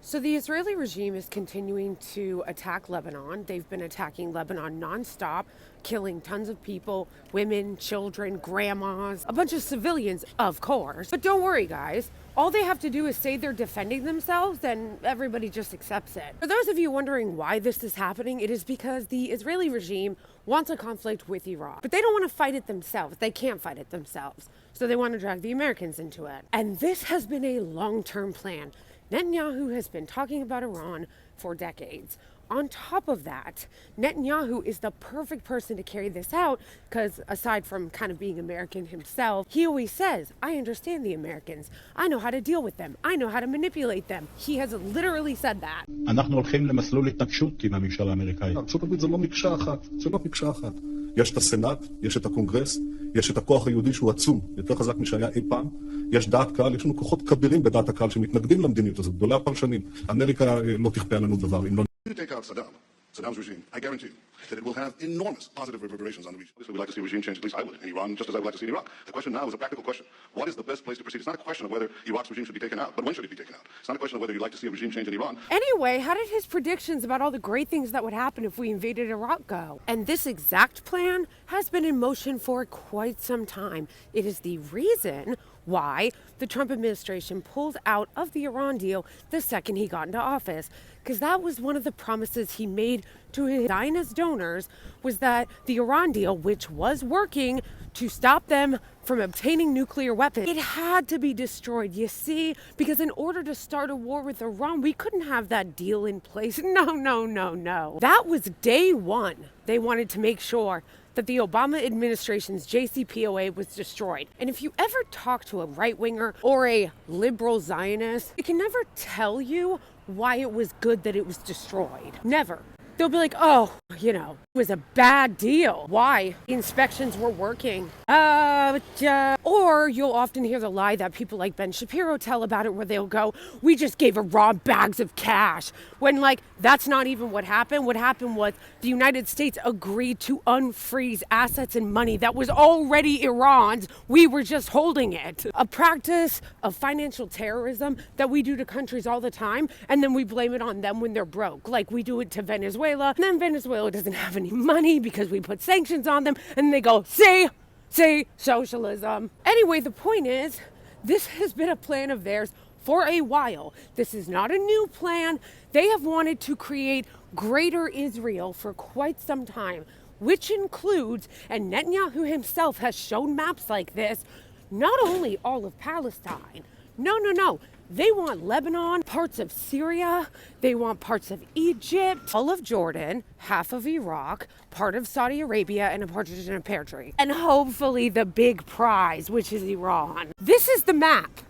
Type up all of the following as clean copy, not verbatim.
So the Israeli regime is continuing to attack Lebanon. They've been attacking Lebanon nonstop, killing tons of people, women, children, grandmas, a bunch of civilians, of course. But don't worry, guys. All they have to do is say they're defending themselves, and everybody just accepts it. For those of you wondering why this is happening, it is because the Israeli regime wants a conflict with Iran. But they don't want to fight it themselves. They can't fight it themselves. So they want to drag the Americans into it. And this has been a long-term plan. Netanyahu has been talking about Iran for decades. On top of that, Netanyahu is the perfect person to carry this out because aside from kind of being American himself, he always says, I understand the Americans. I know how to deal with them. I know how to manipulate them. He has literally said that. אנחנו הולכים למסלול התנגשות עם הממשל האמריקאי. ארצות הברית זה לא מקשה אחת, זה לא מקשה אחת. יש את הסנאט, יש את הקונגרס, יש את הכוח היהודי שהוא עצום, יותר חזק משהיה אי פעם. יש דעת קהל, יש לנו כוחות כבירים בדעת הקהל שמתנגדים למדיניות הזאת, גדולי הפרשנים. אמריקה לא תכפה עלינו דבר, אם לא... You take out Saddam's regime, I guarantee you that it will have enormous positive reverberations on the region. We'd like to see a regime change, at least I would, in Iran, just as I would like to see in Iraq. The question now is a practical question. What is the best place to proceed? It's not a question of whether Iraq's regime should be taken out, but when should it be taken out? It's not a question of whether you'd like to see a regime change in Iran. Anyway, how did his predictions about all the great things that would happen if we invaded Iraq go? And this exact plan has been in motion for quite some time. It is the reason why the Trump administration pulled out of the Iran deal the second he got into office. Because that was one of the promises he made to his Zionist donors, was that the Iran deal, which was working to stop them from obtaining nuclear weapons, it had to be destroyed, you see? Because in order to start a war with Iran, we couldn't have that deal in place. No. That was day one. They wanted to make sure that the Obama administration's JCPOA was destroyed. And if you ever talk to a right-winger or a liberal Zionist, they can never tell you why it was good that it was destroyed. Never. They'll be like, oh, it was a bad deal. Why? Inspections were working. Or you'll often hear the lie that people like Ben Shapiro tell about it where they'll go, we just gave Iran bags of cash. When, that's not even what happened. What happened was the United States agreed to unfreeze assets and money that was already Iran's. We were just holding it. A practice of financial terrorism that we do to countries all the time, and then we blame it on them when they're broke. Like we do it to Venezuela. And then Venezuela doesn't have any money because we put sanctions on them, and they go, see, socialism. Anyway, the point is, this has been a plan of theirs for a while. This is not a new plan. They have wanted to create greater Israel for quite some time, which includes, and Netanyahu himself has shown maps like this, not only all of Palestine. No. They want Lebanon, parts of Syria, they want parts of Egypt, all of Jordan, half of Iraq, part of Saudi Arabia, and a partridge in a pear tree. And hopefully the big prize, which is Iran. This is the map.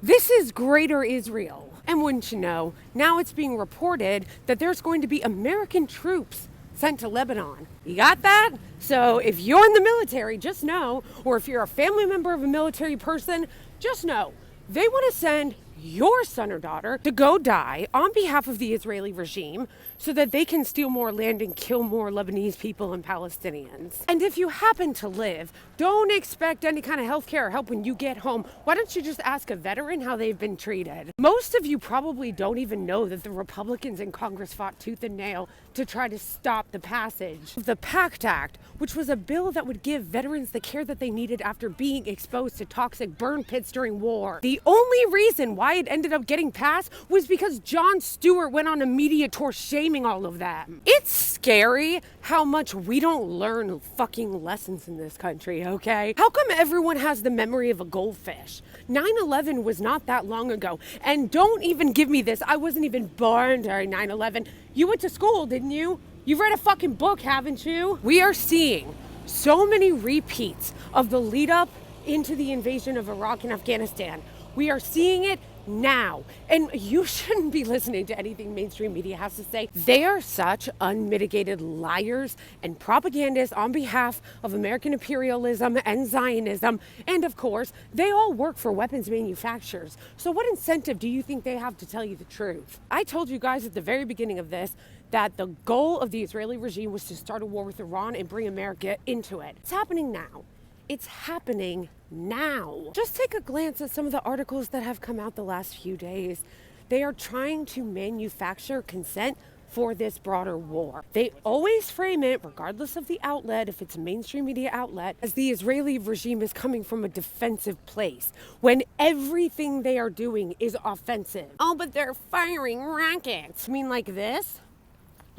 This is greater Israel. And wouldn't you know, now it's being reported that there's going to be American troops sent to Lebanon. You got that? So if you're in the military, just know, or if you're a family member of a military person, just know, they want to send your son or daughter to go die on behalf of the Israeli regime so that they can steal more land and kill more Lebanese people and Palestinians. And if you happen to live, don't expect any kind of healthcare or help when you get home. Why don't you just ask a veteran how they've been treated? Most of you probably don't even know that the Republicans in Congress fought tooth and nail to try to stop the passage of the PACT Act, which was a bill that would give veterans the care that they needed after being exposed to toxic burn pits during war. The only reason why it ended up getting passed was because Jon Stewart went on a media tour shaming all of them. It's scary how much we don't learn fucking lessons in this country, okay? How come everyone has the memory of a goldfish? 9/11 was not that long ago. And don't even give me this. I wasn't even born during 9/11. You went to school, didn't you? You've read a fucking book, haven't you? We are seeing so many repeats of the lead up into the invasion of Iraq and Afghanistan. We are seeing it now. And you shouldn't be listening to anything mainstream media has to say. They are such unmitigated liars and propagandists on behalf of American imperialism and Zionism. And of course, they all work for weapons manufacturers. So what incentive do you think they have to tell you the truth? I told you guys at the very beginning of this that the goal of the Israeli regime was to start a war with Iran and bring America into it. It's happening now. It's happening now. Just take a glance at some of the articles that have come out the last few days. They are trying to manufacture consent for this broader war. They always frame it, regardless of the outlet, if it's a mainstream media outlet, as the Israeli regime is coming from a defensive place, when everything they are doing is offensive. Oh, but they're firing rockets. You mean like this?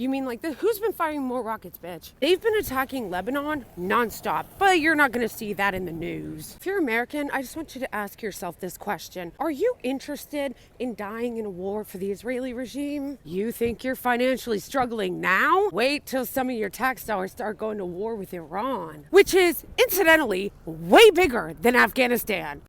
You mean like this? Who's been firing more rockets, bitch? They've been attacking Lebanon nonstop, but you're not gonna see that in the news. If you're American, I just want you to ask yourself this question. Are you interested in dying in a war for the Israeli regime? You think you're financially struggling now? Wait till some of your tax dollars start going to war with Iran, which is, incidentally, way bigger than Afghanistan.